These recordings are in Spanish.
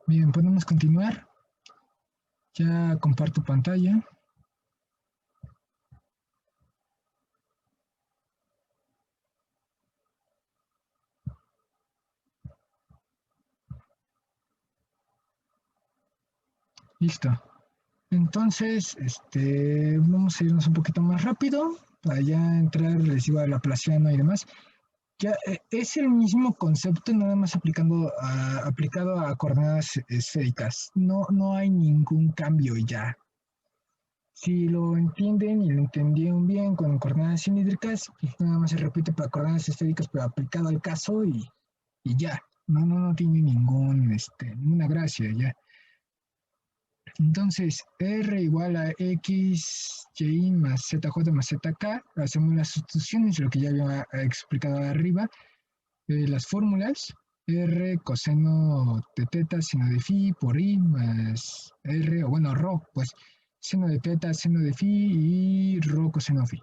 Bien, podemos continuar. Ya comparto pantalla. Listo. Entonces, vamos a irnos un poquito más rápido para ya entrar, les iba al laplaciano y demás. Ya es el mismo concepto, nada más aplicado a coordenadas esféricas. No hay ningún cambio ya. Si lo entienden y lo entendieron bien con coordenadas cilíndricas, pues nada más se repite para coordenadas esféricas, pero aplicado al caso y ya. No tiene ninguna gracia ya. Entonces, R igual a X, Y más ZJ más ZK, hacemos las sustituciones, lo que ya había explicado arriba, las fórmulas, R coseno de teta, seno de phi por I más R, o bueno, rho, pues, seno de teta, seno de phi y rho coseno phi.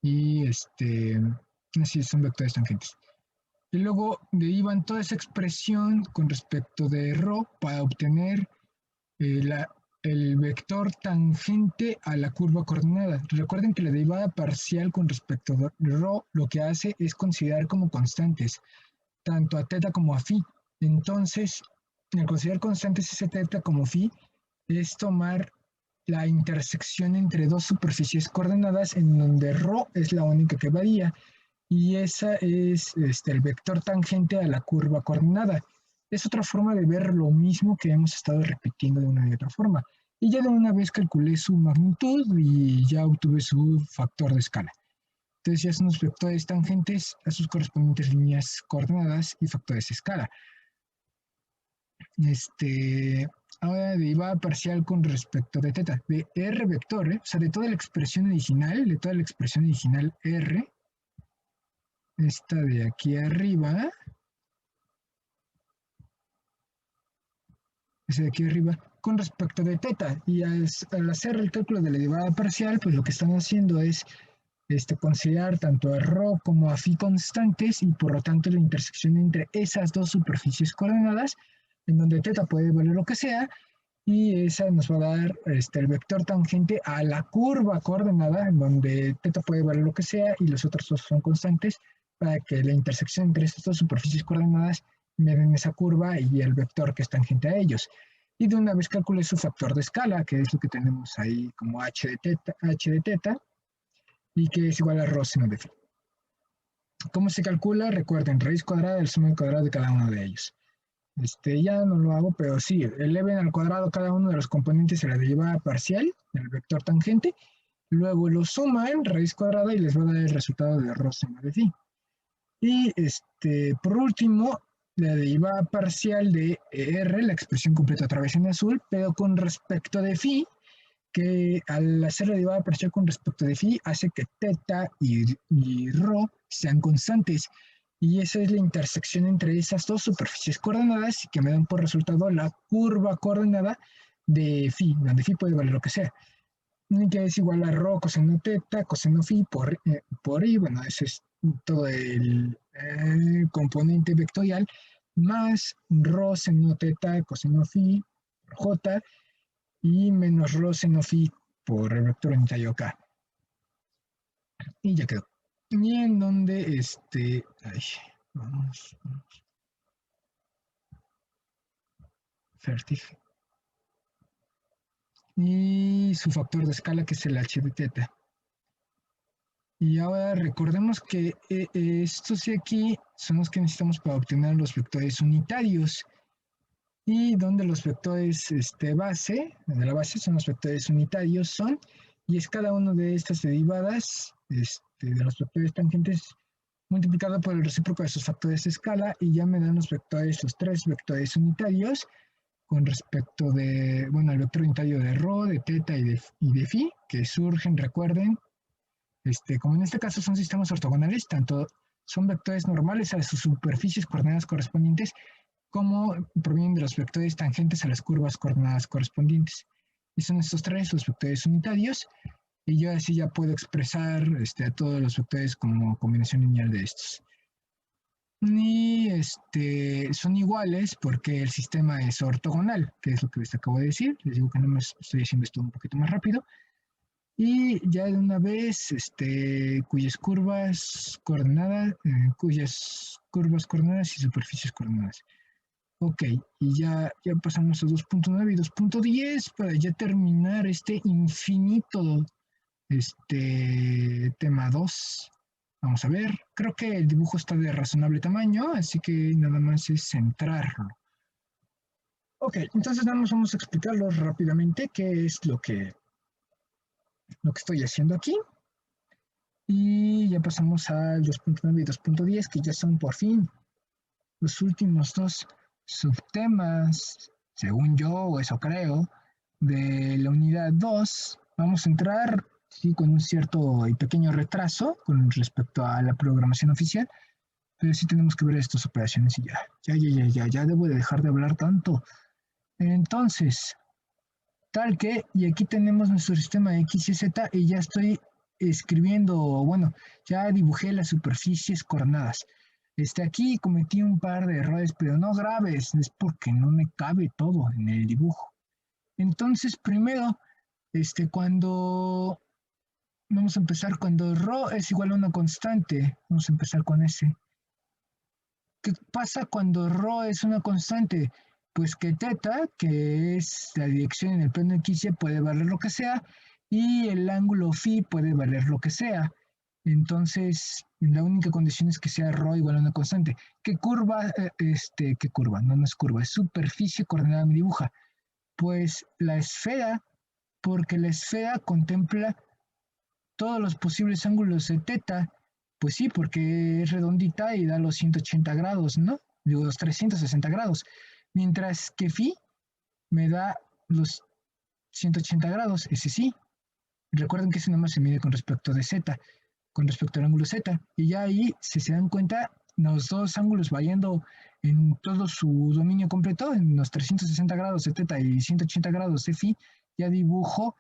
Y así son vectores tangentes. Y luego derivan toda esa expresión con respecto de rho para obtener el vector tangente a la curva coordenada. Recuerden que la derivada parcial con respecto a rho lo que hace es considerar como constantes tanto a teta como a phi. Entonces, al considerar constantes ese teta como phi, es tomar la intersección entre dos superficies coordenadas en donde rho es la única que varía y esa es el vector tangente a la curva coordenada. Es otra forma de ver lo mismo que hemos estado repitiendo de una y otra forma. Y ya de una vez calculé su magnitud y ya obtuve su factor de escala. Entonces ya son los vectores tangentes a sus correspondientes líneas coordenadas y factores de escala. Ahora derivada parcial con respecto de teta, de R vector, o sea, de toda la expresión original R, esta de aquí arriba, esa de aquí arriba, con respecto de teta. Y al hacer el cálculo de la derivada parcial, pues lo que están haciendo es considerar tanto a rho como a phi constantes y por lo tanto la intersección entre esas dos superficies coordenadas, en donde teta puede valer lo que sea, y esa nos va a dar el vector tangente a la curva coordenada, en donde teta puede valer lo que sea y los otros dos son constantes, para que la intersección entre estas dos superficies coordenadas me den esa curva y el vector que es tangente a ellos. Y de una vez calculé su factor de escala, que es lo que tenemos ahí como h de teta y que es igual a rho seno de phi. ¿Cómo se calcula? Recuerden, raíz cuadrada del sumo al cuadrado de cada uno de ellos. Ya no lo hago, pero sí, eleven al cuadrado cada uno de los componentes de la derivada parcial del vector tangente, luego lo suman raíz cuadrada y les va a dar el resultado de rho seno de phi. Y por último, la derivada parcial de R, la expresión completa otra vez en azul, pero con respecto de phi, que al hacer la derivada parcial con respecto de phi hace que teta y rho sean constantes. Y esa es la intersección entre esas dos superficies coordenadas y que me dan por resultado la curva coordenada de phi, donde phi puede valer lo que sea. Que es igual a rho coseno teta, coseno phi por i, bueno, ese es todo el componente vectorial, más rho seno teta, coseno phi, j, y menos rho seno phi por el vector unitario K. Y ya quedó. Y en donde ay, vamos, Fertig. Y su factor de escala que es el h de teta. Y ahora recordemos que estos de aquí son los que necesitamos para obtener los vectores unitarios. Y donde los vectores base, de la base son los vectores unitarios, y es cada uno de estas derivadas de los vectores tangentes multiplicado por el recíproco de sus factores de escala, y ya me dan los tres vectores unitarios con respecto de, bueno, el vector unitario de rho, de teta y de phi, que surgen, recuerden, como en este caso son sistemas ortogonales, tanto son vectores normales a sus superficies coordenadas correspondientes, como provienen de los vectores tangentes a las curvas coordenadas correspondientes. Y son estos tres los vectores unitarios, y yo así ya puedo expresar a todos los vectores como combinación lineal de estos. Y son iguales porque el sistema es ortogonal, que es lo que les acabo de decir. Les digo que no me estoy haciendo esto un poquito más rápido. Y ya de una vez, cuyas curvas coordenadas y superficies coordenadas. Ok, y ya pasamos a 2.9 y 2.10 para ya terminar este infinito tema 2. Vamos a ver, creo que el dibujo está de razonable tamaño, así que nada más es centrarlo. Ok, entonces vamos a explicarlo rápidamente qué es lo que estoy haciendo aquí. Y ya pasamos al 2.9 y 2.10, que ya son por fin los últimos dos subtemas, según yo, o eso creo, de la unidad 2. Vamos a entrar, sí, con un cierto y pequeño retraso con respecto a la programación oficial, pero sí tenemos que ver estas operaciones y ya debo de dejar de hablar tanto. Entonces, tal que, y aquí tenemos nuestro sistema X y Z, y ya estoy escribiendo, bueno, ya dibujé las superficies coordenadas. Aquí cometí un par de errores, pero no graves, es porque no me cabe todo en el dibujo. Entonces, primero, vamos a empezar cuando ρ es igual a una constante, vamos a empezar con ese. ¿Qué pasa cuando ρ es una constante? Pues que teta, que es la dirección en el plano X, puede valer lo que sea, y el ángulo phi puede valer lo que sea. Entonces, la única condición es que sea ρ igual a una constante. ¿Qué curva? ¿Qué curva? No es curva, es superficie coordenada me dibuja. Pues la esfera, porque la esfera contempla todos los posibles ángulos de teta. Pues sí, porque es redondita y da los 180 grados, ¿no? Digo, los 360 grados. Mientras que phi me da los 180 grados, ese sí. Recuerden que ese nomás se mide con respecto de z, con respecto al ángulo z. Y ya ahí, si se dan cuenta, los dos ángulos variando en todo su dominio completo, en los 360 grados de teta y 180 grados de phi, ya dibujo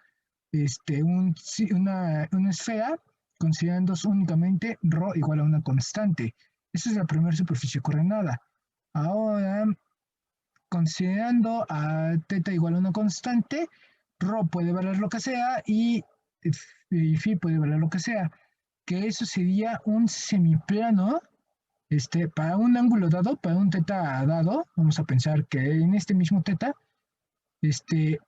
una esfera considerando únicamente ρ igual a una constante. Esa es la primera superficie coordenada. Ahora, considerando a teta igual a una constante, ρ puede valer lo que sea y phi puede valer lo que sea, que eso sería un semiplano. Para un ángulo dado, para un teta dado, vamos a pensar que en este mismo teta,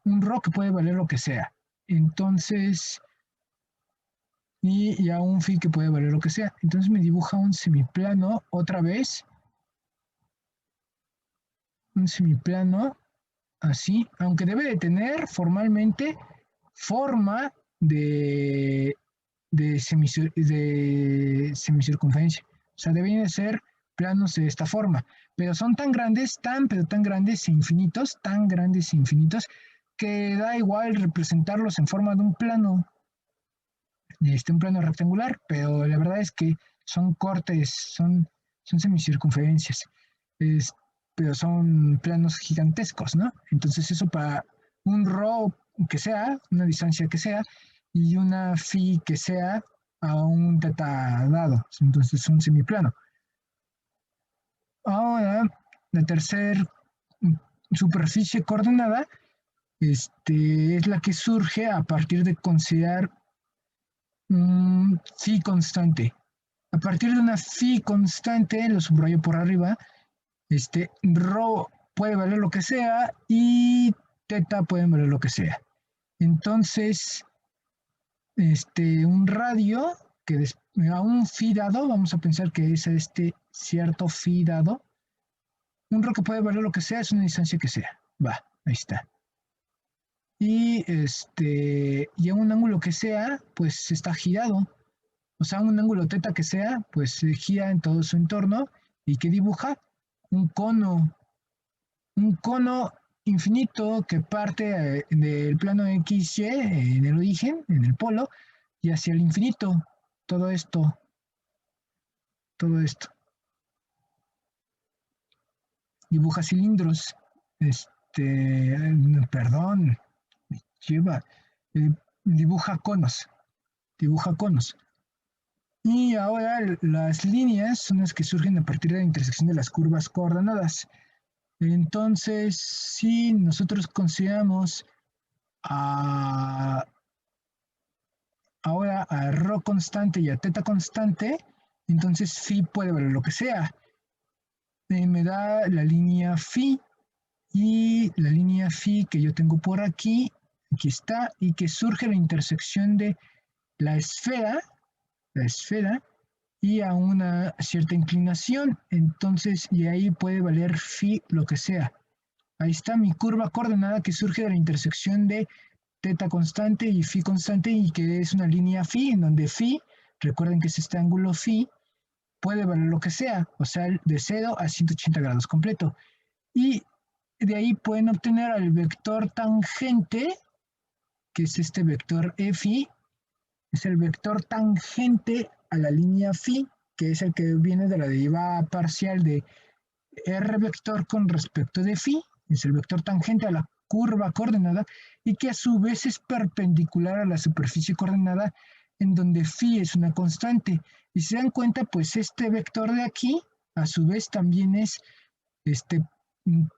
un ρ que puede valer lo que sea. Entonces, y a un phi que puede valer lo que sea. Entonces me dibuja un semiplano otra vez, un semiplano así, aunque debe de tener formalmente forma de semicircunferencia. O sea, deben de ser planos de esta forma, pero son tan grandes, pero tan grandes e infinitos, tan grandes e infinitos, que da igual representarlos en forma de un plano rectangular, pero la verdad es que son cortes, son semicircunferencias, es, pero son planos gigantescos, ¿no? Entonces eso para un ρ que sea, una distancia que sea, y una phi que sea a un teta dado, entonces un semiplano. Ahora, la tercera superficie coordenada es la que surge a partir de considerar phi constante. A partir de una phi constante, lo subrayo por arriba, ρ puede valer lo que sea y teta puede valer lo que sea. Entonces, un radio que a un phi dado, vamos a pensar que es cierto phi dado, un ρ que puede valer lo que sea es una distancia que sea. Va, ahí está. Y a un ángulo que sea, pues está girado. O sea, un ángulo teta que sea, pues se gira en todo su entorno y que dibuja un cono infinito que parte del plano XY en el origen, en el polo, y hacia el infinito. Todo esto, todo esto. Dibuja cilindros. Perdón, lleva, dibuja conos, dibuja conos. Y ahora las líneas son las que surgen a partir de la intersección de las curvas coordenadas. Entonces, si nosotros consideramos a, ahora a rho constante y a teta constante, entonces phi puede valer lo que sea. Me da la línea phi y la línea phi que yo tengo por aquí está, y que surge la intersección de la esfera y a una cierta inclinación. Entonces, y ahí puede valer phi lo que sea. Ahí está mi curva coordenada que surge de la intersección de teta constante y phi constante, y que es una línea phi, en donde phi, recuerden que es este ángulo phi, puede valer lo que sea, o sea, de 0 a 180 grados completo. Y de ahí pueden obtener al vector tangente, que es este vector phi, es el vector tangente a la línea phi, que es el que viene de la derivada parcial de r vector con respecto de phi, es el vector tangente a la curva coordenada, y que a su vez es perpendicular a la superficie coordenada, en donde phi es una constante. Y si se dan cuenta, pues este vector de aquí, a su vez también es este,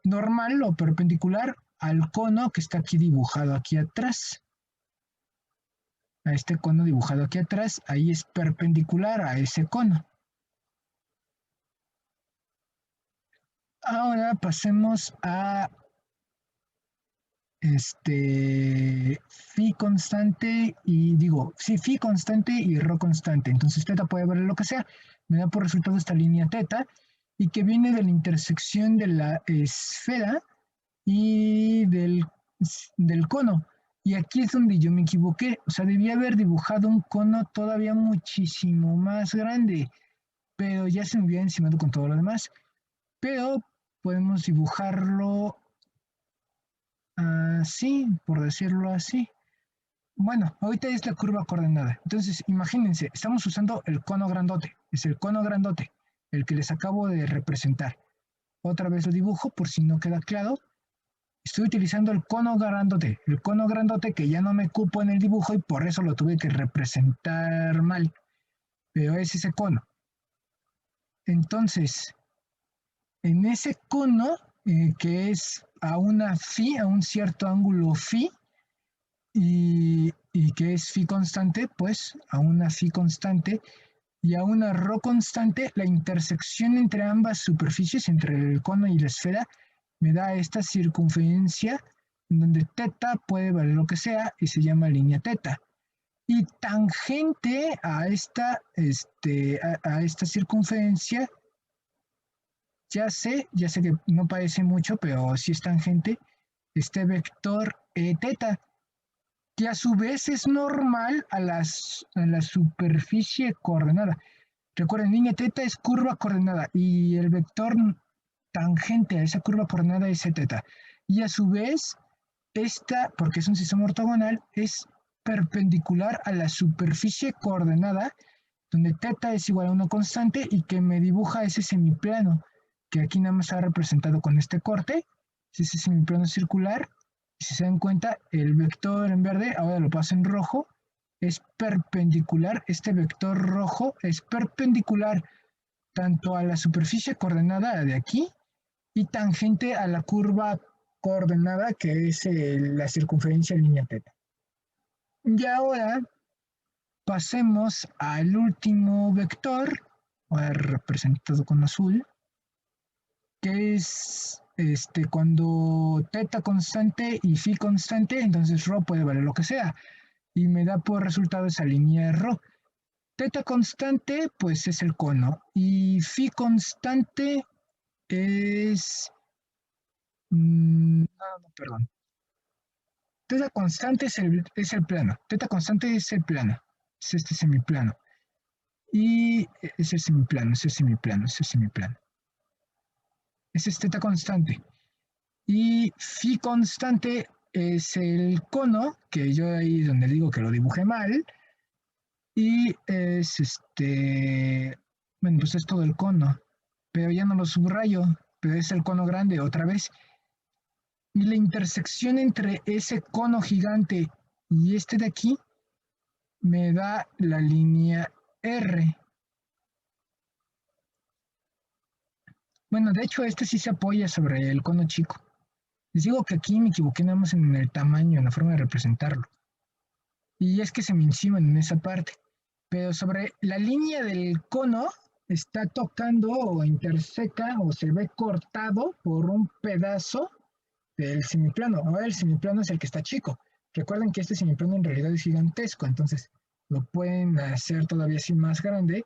normal o perpendicular al cono que está aquí dibujado aquí atrás. A este cono dibujado aquí atrás, ahí es perpendicular a ese cono. Ahora pasemos a phi constante y digo, sí, phi constante y rho constante. Entonces teta puede valer lo que sea. Me da por resultado esta línea teta, y que viene de la intersección de la esfera y del cono. Y aquí es donde yo me equivoqué. O sea, debía haber dibujado un cono todavía muchísimo más grande, pero ya se me había encimado con todo lo demás. Pero podemos dibujarlo así, por decirlo así. Bueno, ahorita es la curva coordenada. Entonces, imagínense, estamos usando el cono grandote. Es el cono grandote, el que les acabo de representar. Otra vez lo dibujo por si no queda claro. Estoy utilizando el cono grandote que ya no me cupo en el dibujo y por eso lo tuve que representar mal. Pero es ese cono. Entonces, en ese cono, que es a una phi, a un cierto ángulo phi, y que es phi constante, pues a una phi constante y a una rho constante, la intersección entre ambas superficies, entre el cono y la esfera, me da esta circunferencia en donde teta puede valer lo que sea y se llama línea teta. Y tangente a esta circunferencia, ya sé que no parece mucho, pero sí es tangente, este vector teta, que a su vez es normal a la superficie coordenada. Recuerden, línea teta es curva coordenada y el vector tangente a esa curva coordenada es teta. Y a su vez, esta, porque es un sistema ortogonal, es perpendicular a la superficie coordenada, donde teta es igual a una constante y que me dibuja ese semiplano, que aquí nada más está representado con este corte, es ese semiplano circular. Y si se dan cuenta, el vector en verde, ahora lo paso en rojo, es perpendicular, este vector rojo es perpendicular tanto a la superficie coordenada de aquí y tangente a la curva coordenada que es la circunferencia línea teta. Y ahora pasemos al último vector, ahora representado con azul, que es cuando teta constante y phi constante, entonces rho puede valer lo que sea. Y me da por resultado esa línea de rho. Teta constante, pues es el cono. Y phi constante es... no, perdón. Teta constante es el plano. Teta constante es el plano. Es este semiplano. Y es el semiplano, es el semiplano, es el semiplano. Ese es teta constante. Y phi constante es el cono, que yo ahí donde digo que lo dibujé mal. Y es bueno, pues es todo el cono, pero ya no lo subrayo, pero es el cono grande otra vez. Y la intersección entre ese cono gigante y este de aquí me da la línea R. Bueno, de hecho, este sí se apoya sobre el cono chico. Les digo que aquí me equivoqué nada más en el tamaño, en la forma de representarlo. Y es que se me enciman en esa parte. Pero sobre la línea del cono está tocando o interseca o se ve cortado por un pedazo del semiplano. Ahora el semiplano es el que está chico. Recuerden que este semiplano en realidad es gigantesco, entonces lo pueden hacer todavía así más grande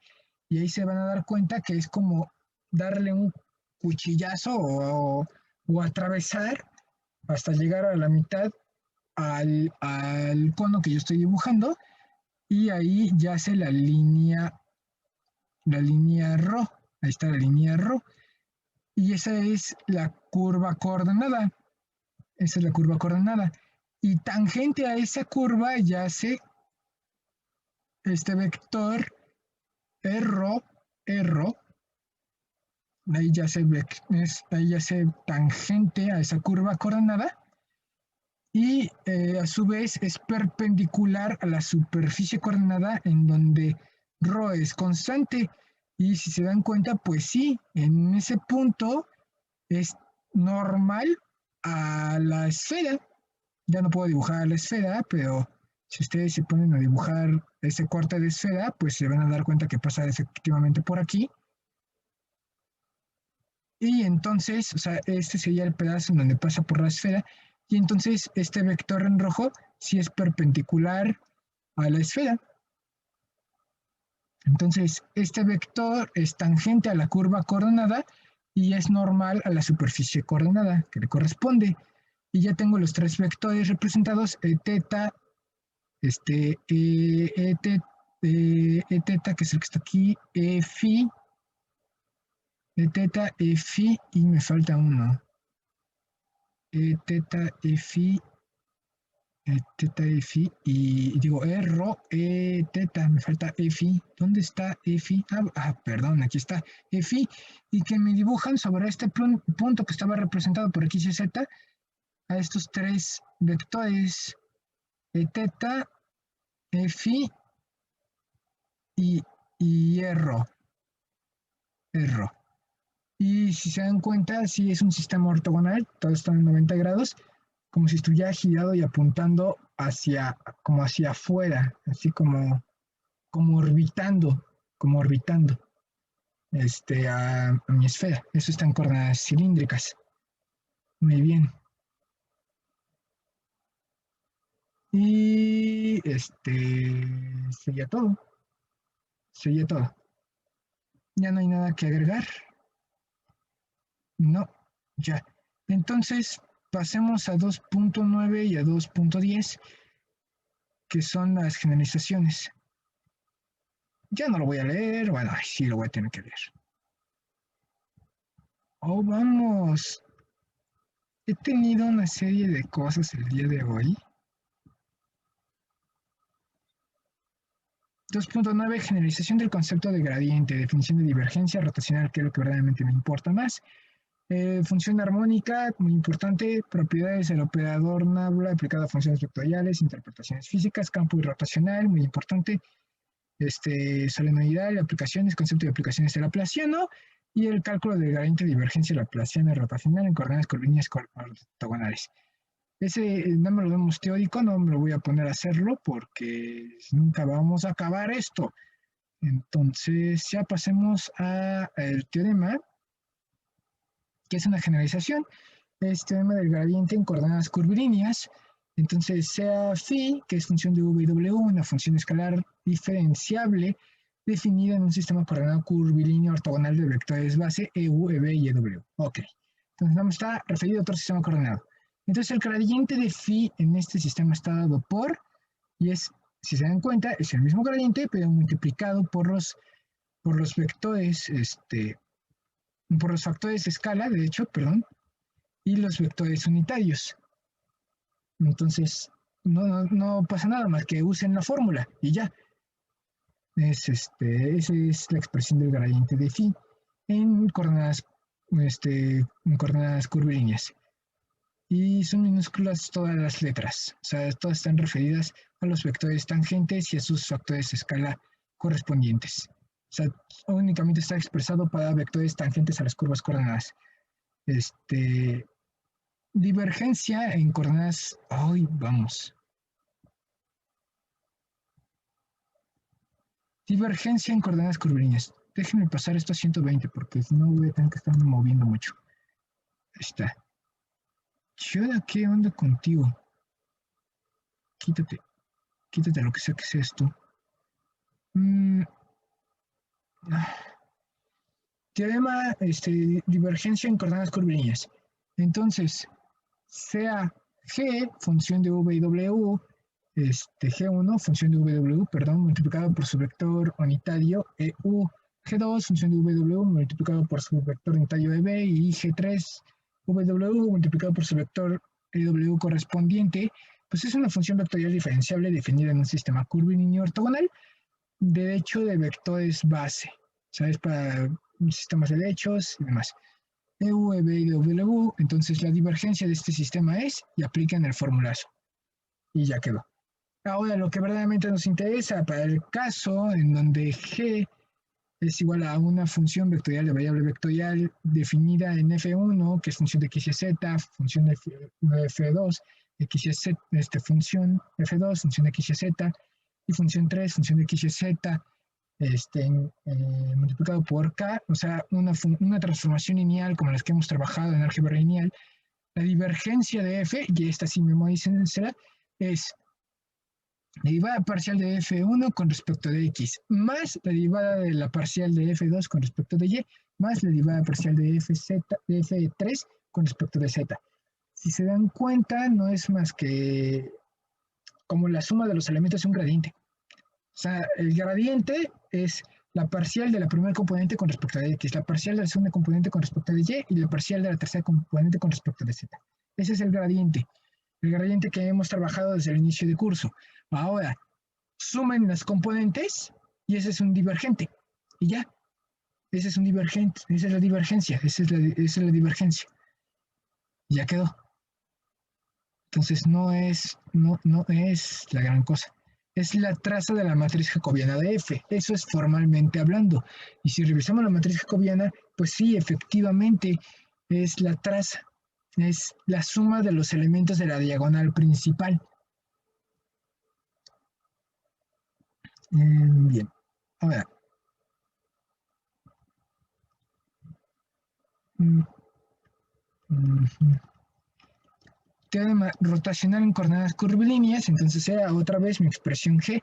y ahí se van a dar cuenta que es como darle un cuchillazo o atravesar hasta llegar a la mitad al cono que yo estoy dibujando y ahí yace la línea RO. Ahí está la línea RO. Y esa es la curva coordenada. Esa es la curva coordenada. Y tangente a esa curva yace este vector R, ahí yace tangente a esa curva coordenada y a su vez es perpendicular a la superficie coordenada en donde ρ es constante. Y si se dan cuenta, pues sí, en ese punto es normal a la esfera. Ya no puedo dibujar la esfera, pero si ustedes se ponen a dibujar ese corte de esfera, pues se van a dar cuenta que pasa efectivamente por aquí. Y entonces, o sea, este sería el pedazo en donde pasa por la esfera. Y entonces este vector en rojo sí es perpendicular a la esfera. Entonces, este vector es tangente a la curva coordenada y es normal a la superficie coordenada que le corresponde. Y ya tengo los tres vectores representados, teta, teta, que es el que está aquí, phi, teta, phi, y me falta uno. Teta, phi, teta, phi, y digo, rho, teta, me falta phi. ¿Dónde está phi? Perdón, aquí está phi, y que me dibujan sobre este punto que estaba representado por x y z, a estos tres vectores, teta, phi y, y rho. Y si se dan cuenta, sí es un sistema ortogonal, todos están en 90 grados, como si estuviera girado y apuntando como hacia afuera, así como orbitando a mi esfera. Eso está en coordenadas cilíndricas. Muy bien. Y sería todo. Sería todo. Ya no hay nada que agregar. No, ya. Entonces, pasemos a 2.9 y a 2.10, que son las generalizaciones. Ya no lo voy a leer, bueno, sí lo voy a tener que leer. Oh, vamos. He tenido una serie de cosas el día de hoy. 2.9, generalización del concepto de gradiente, definición de divergencia rotacional, que es lo que verdaderamente me importa más. Función armónica, muy importante, propiedades del operador nabla aplicado a funciones vectoriales, interpretaciones físicas, campo irrotacional, muy importante, solenoidal, aplicaciones, concepto de aplicaciones de laplaciano y el cálculo del gradiente de divergencia laplaciana y rotacional en coordenadas curvilíneas ortogonales. Ese no me lo vemos teórico, no me lo voy a poner a hacerlo porque nunca vamos a acabar esto. Entonces ya pasemos al teorema, que es una generalización. Es teorema del gradiente en coordenadas curvilíneas. Entonces sea phi, que es función de v y w, una función escalar diferenciable definida en un sistema coordenado curvilíneo ortogonal de vectores base EU, EB y EW. Ok. Entonces vamos a estar referido a otro sistema coordenado. Entonces el gradiente de phi en este sistema está dado por, y es, si se dan cuenta, es el mismo gradiente, pero multiplicado por los vectores, por los factores de escala, de hecho, perdón, y los vectores unitarios. Entonces, no pasa nada más que usen la fórmula y ya. Esa es la expresión del gradiente de phi en coordenadas curvilíneas. Y son minúsculas todas las letras, o sea, todas están referidas a los vectores tangentes y a sus factores de escala correspondientes. O sea, únicamente está expresado para vectores tangentes a las curvas coordenadas. Divergencia en coordenadas. Ay, vamos. Divergencia en coordenadas curvilíneas. Déjenme pasar esto a 120 porque no voy a tener que estarme moviendo mucho. Ahí está. Yoda, ¿qué onda contigo? Quítate. Quítate lo que sea que sea esto. Teorema, divergencia en coordenadas curvilíneas. Entonces, sea G, función de V y W, G1, función de W, perdón, multiplicado por su vector unitario EU, G2, función de W, multiplicado por su vector unitario EB, y G3, W, multiplicado por su vector EW correspondiente, pues es una función vectorial diferenciable definida en un sistema curvilíneo ortogonal de derecho de vectores base, ¿sabes? Para sistemas de derechos y demás. EU, EB y W, entonces la divergencia de este sistema es, y aplican el formulazo. Y ya quedó. Ahora, lo que verdaderamente nos interesa para el caso en donde G es igual a una función vectorial de variable vectorial definida en F1, que es función de X y Z, función de F2, X y Z, función F2, función de X y Z, y función 3, función de X y Z, multiplicado por K, o sea, una transformación lineal como las que hemos trabajado en álgebra lineal. La divergencia de F, y esta sí memorícensela, es la derivada parcial de F1 con respecto de X, más la derivada de la parcial de F2 con respecto de Y, más la derivada parcial de F3 con respecto de Z. Si se dan cuenta, no es más que como la suma de los elementos de un gradiente. O sea, el gradiente es la parcial de la primera componente con respecto a X, la parcial de la segunda componente con respecto a Y y la parcial de la tercera componente con respecto a Z. Ese es el gradiente que hemos trabajado desde el inicio de curso. Ahora, sumen las componentes y ese es un divergente. Y ya, ese es un divergente, esa es la divergencia, esa es la divergencia. Y ya quedó. Entonces no es la gran cosa. Es la traza de la matriz jacobiana de F. Eso es formalmente hablando. Y si revisamos la matriz jacobiana, pues sí, efectivamente es la traza. Es la suma de los elementos de la diagonal principal. Bien. Ahora. Teorema rotacional en coordenadas curvilíneas, entonces sea otra vez mi expresión G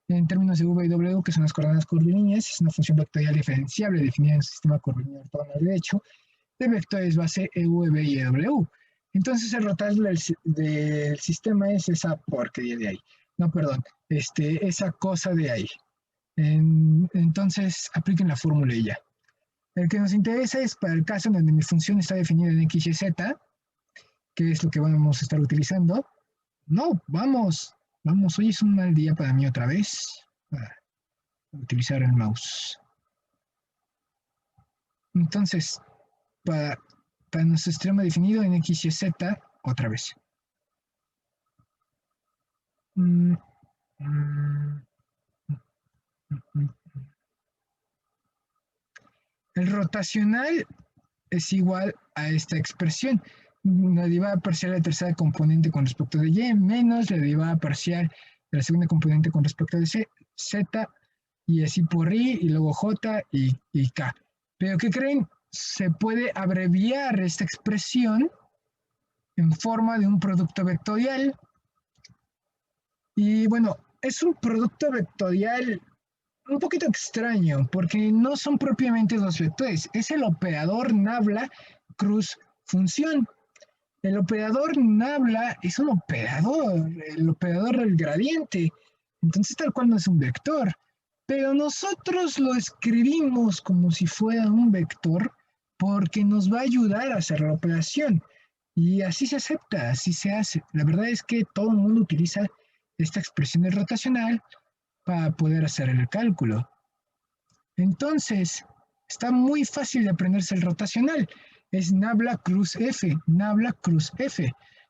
en términos de V y W, que son las coordenadas curvilíneas, es una función vectorial diferenciable definida en un sistema curvilíneo ortogonal de derecho de vectores base EU, EB y EW. Entonces el rotar del sistema es esa porquería de ahí. No, perdón, esa cosa de ahí. Entonces apliquen la fórmula y ya. El que nos interesa es para el caso en donde mi función está definida en X y Z, que es lo que vamos a estar utilizando. No, vamos, hoy es un mal día para mí otra vez, para utilizar el mouse. Entonces, para nuestro extremo definido en X y Z, otra vez. El rotacional es igual a esta expresión. La derivada parcial de la tercera componente con respecto de Y menos la derivada parcial de la segunda componente con respecto de Z y así por I y luego J y K. Pero ¿qué creen? Se puede abreviar esta expresión en forma de un producto vectorial. Y bueno, es un producto vectorial un poquito extraño, porque no son propiamente dos vectores, es el operador nabla cruz función. El operador nabla es un operador, el operador del gradiente, entonces tal cual no es un vector, pero nosotros lo escribimos como si fuera un vector porque nos va a ayudar a hacer la operación. Y así se acepta, así se hace. La verdad es que todo el mundo utiliza esta expresión de rotacional para poder hacer el cálculo. Entonces, está muy fácil de aprenderse el rotacional. Es nabla cruz F,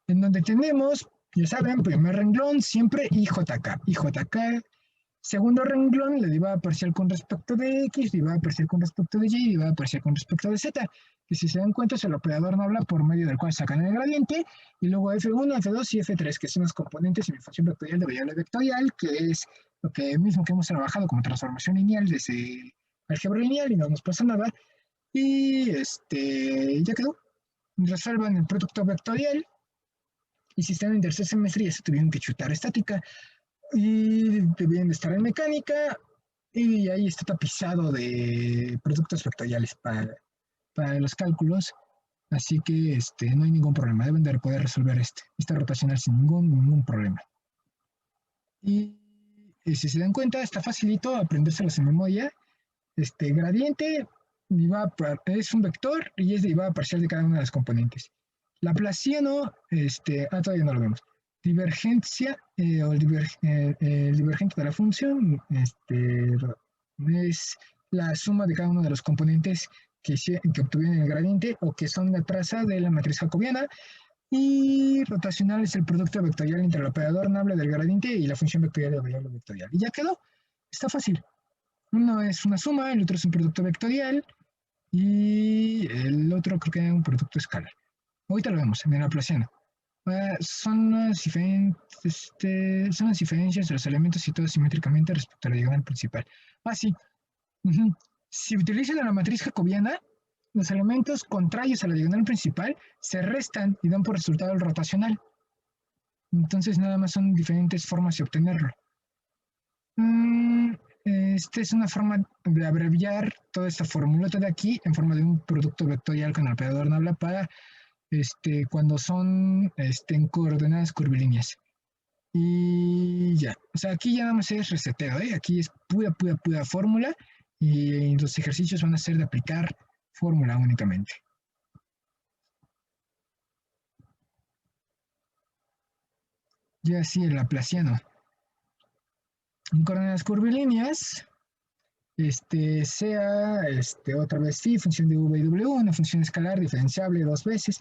en donde tenemos, ya saben, primer renglón, siempre IJK, Segundo renglón, la derivada parcial con respecto de x, derivada parcial con respecto de y, derivada parcial con respecto de z, que si se dan cuenta es el operador Nabla por medio del cual sacan el gradiente, y luego f1, f2 y f3, que son los componentes de mi función vectorial de variable vectorial, que es lo que mismo que hemos trabajado como transformación lineal desde álgebra lineal y no nos pasa nada. Y ya quedó. Resuelvan el producto vectorial y si están en tercer semestre ya se tuvieron que chutar estática y debían de estar en mecánica y ahí está tapizado de productos vectoriales para los cálculos. Así que no hay ningún problema, deben de poder resolver esta rotacional sin ningún problema. Y si se dan cuenta, está facilito aprendérselos en memoria. Gradiente es un vector y es derivada parcial de cada una de las componentes. Laplaciano, todavía no lo vemos. Divergencia o el divergente de la función es la suma de cada uno de los componentes que obtuvieron el gradiente o que son la traza de la matriz jacobiana. Y rotacional es el producto vectorial entre el operador nable del gradiente y la función vectorial de la variable vectorial. Y ya quedó. Está fácil. Uno es una suma, el otro es un producto vectorial y el otro creo que es un producto escalar. Ahorita lo vemos en el laplaciano. Son las diferencias de los elementos situados simétricamente respecto a la diagonal principal. Sí. Si utilizan la matriz jacobiana, los elementos contrarios a la diagonal principal se restan y dan por resultado el rotacional. Entonces nada más son diferentes formas de obtenerlo. Esta es una forma de abreviar toda esta formulota de aquí en forma de un producto vectorial con el operador Nabla para cuando son en coordenadas curvilíneas. Y ya, o sea, aquí ya nada más es reseteo, aquí es pura fórmula y los ejercicios van a ser de aplicar fórmula únicamente. Ya sí, el laplaciano. En coordenadas curvilíneas, sea otra vez phi, función de v y w, una función escalar diferenciable dos veces,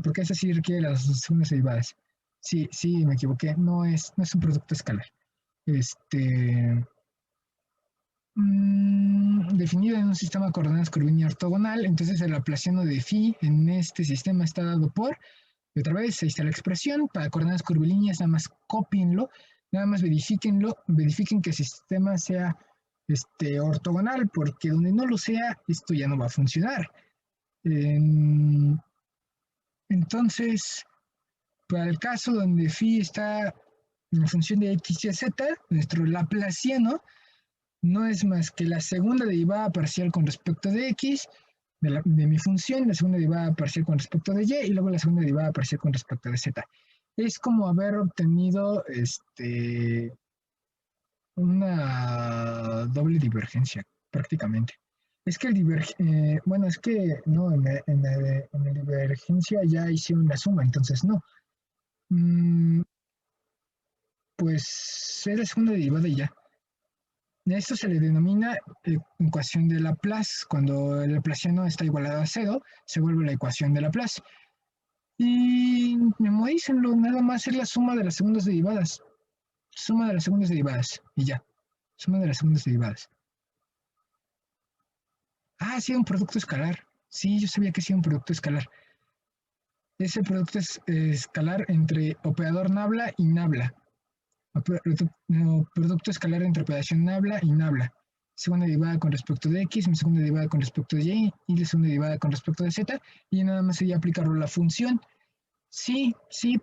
porque esa sí requiere las segundas derivadas. Sí, me equivoqué, no es un producto escalar. Definido en un sistema de coordenadas curvilínea ortogonal, entonces el laplaciano de phi en este sistema está dado por, y otra vez ahí está la expresión, para coordenadas curvilíneas nada más cópienlo, nada más verifiquen que el sistema sea ortogonal, porque donde no lo sea, esto ya no va a funcionar. Entonces, para el caso donde phi está en función de x y z, nuestro laplaciano no es más que la segunda derivada parcial con respecto de x de mi función, la segunda derivada parcial con respecto de y luego la segunda derivada parcial con respecto de z. Es como haber obtenido una doble divergencia, prácticamente. Es que es que no, en la divergencia ya hicieron la suma, entonces no. Pues es la segunda derivada y ya. Esto se le denomina ecuación de Laplace. Cuando el laplaciano está igualado a 0, se vuelve la ecuación de Laplace. Y memorícenlo, nada más es la suma de las segundas derivadas. Suma de las segundas derivadas. Y ya. Suma de las segundas derivadas. Sí, un producto escalar. Sí, yo sabía que sí, un producto escalar. Ese producto es escalar entre operador Nabla y Nabla. Producto escalar entre operación Nabla y Nabla. Segunda derivada con respecto de x, mi segunda derivada con respecto de y la segunda derivada con respecto de z, y nada más sería aplicarlo a la función. Sí,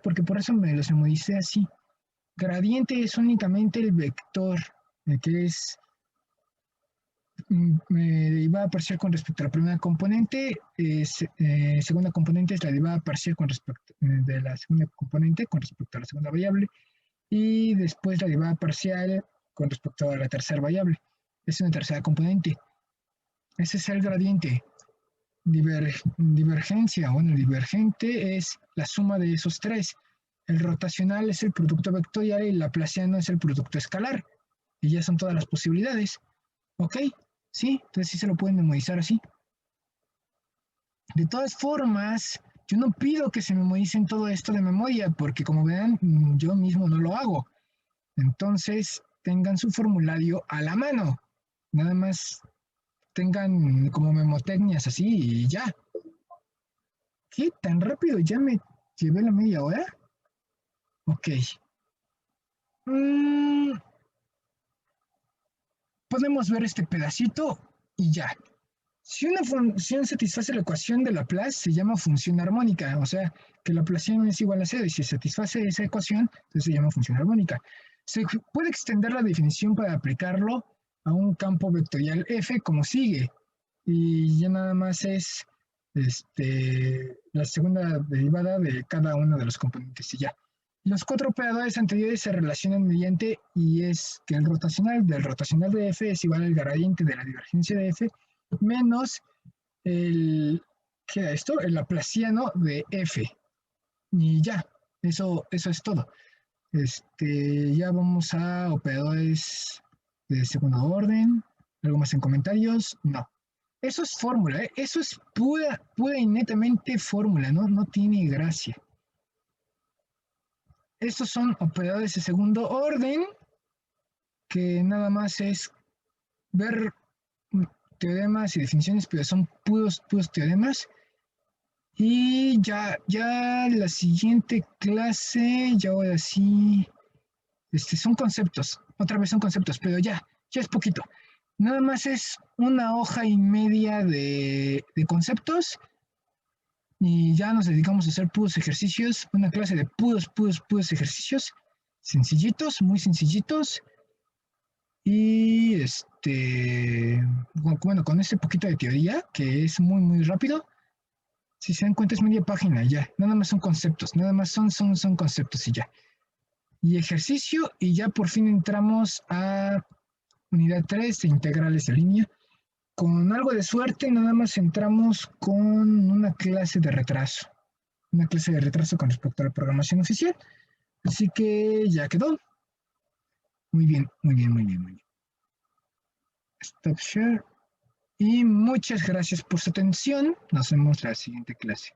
porque por eso me los memoricé así. Gradiente es únicamente el vector, que es derivada parcial con respecto a la primera componente, segunda componente es la derivada parcial con respecto de la segunda componente con respecto a la segunda variable, y después la derivada parcial con respecto a la tercera variable. Es una tercera componente. Ese es el gradiente. Divergencia, bueno, el divergente es la suma de esos tres. El rotacional es el producto vectorial y el laplaciano es el producto escalar. Y ya son todas las posibilidades. ¿Ok? Sí, entonces sí se lo pueden memorizar así. De todas formas, yo no pido que se memoricen todo esto de memoria, porque como vean, yo mismo no lo hago. Entonces, tengan su formulario a la mano. Nada más tengan como memotecnias así y ya. ¿Qué? ¿Tan rápido ya me llevé la media hora? Ok. Mm, podemos ver este pedacito y ya. Si una función satisface la ecuación de Laplace, se llama función armónica, o sea, que la Laplaciano es igual a cero, y si satisface esa ecuación, entonces se llama función armónica. Se puede extender la definición para aplicarlo a un campo vectorial f como sigue, y ya nada más es la segunda derivada de cada uno de los componentes y ya. Los cuatro operadores anteriores se relacionan mediante, y es que el rotacional del rotacional de f es igual al gradiente de la divergencia de f menos el, ¿qué era esto? El laplaciano de f. Y ya, eso es todo. Ya vamos a operadores de segundo orden. ¿Algo más en comentarios? No. Eso es fórmula, ¿eh? Eso es pura y netamente fórmula, ¿no? No tiene gracia. Estos son operadores de segundo orden, que nada más es ver teoremas y definiciones, pero son puros teoremas. Y ya la siguiente clase, ya ahora sí, son conceptos, otra vez son conceptos, pero ya es poquito. Nada más es una hoja y media de conceptos y ya nos dedicamos a hacer puros ejercicios, una clase de puros ejercicios, sencillitos, muy sencillitos. Y bueno, con este poquito de teoría, que es muy rápido, si se dan cuenta es media página ya, nada más son conceptos, nada más son conceptos y ya. Y ejercicio, y ya por fin entramos a unidad 3 de integrales de línea. Con algo de suerte, nada más entramos con una clase de retraso con respecto a la programación oficial. Así que ya quedó. Muy bien. Stop share. Y muchas gracias por su atención. Nos vemos en la siguiente clase.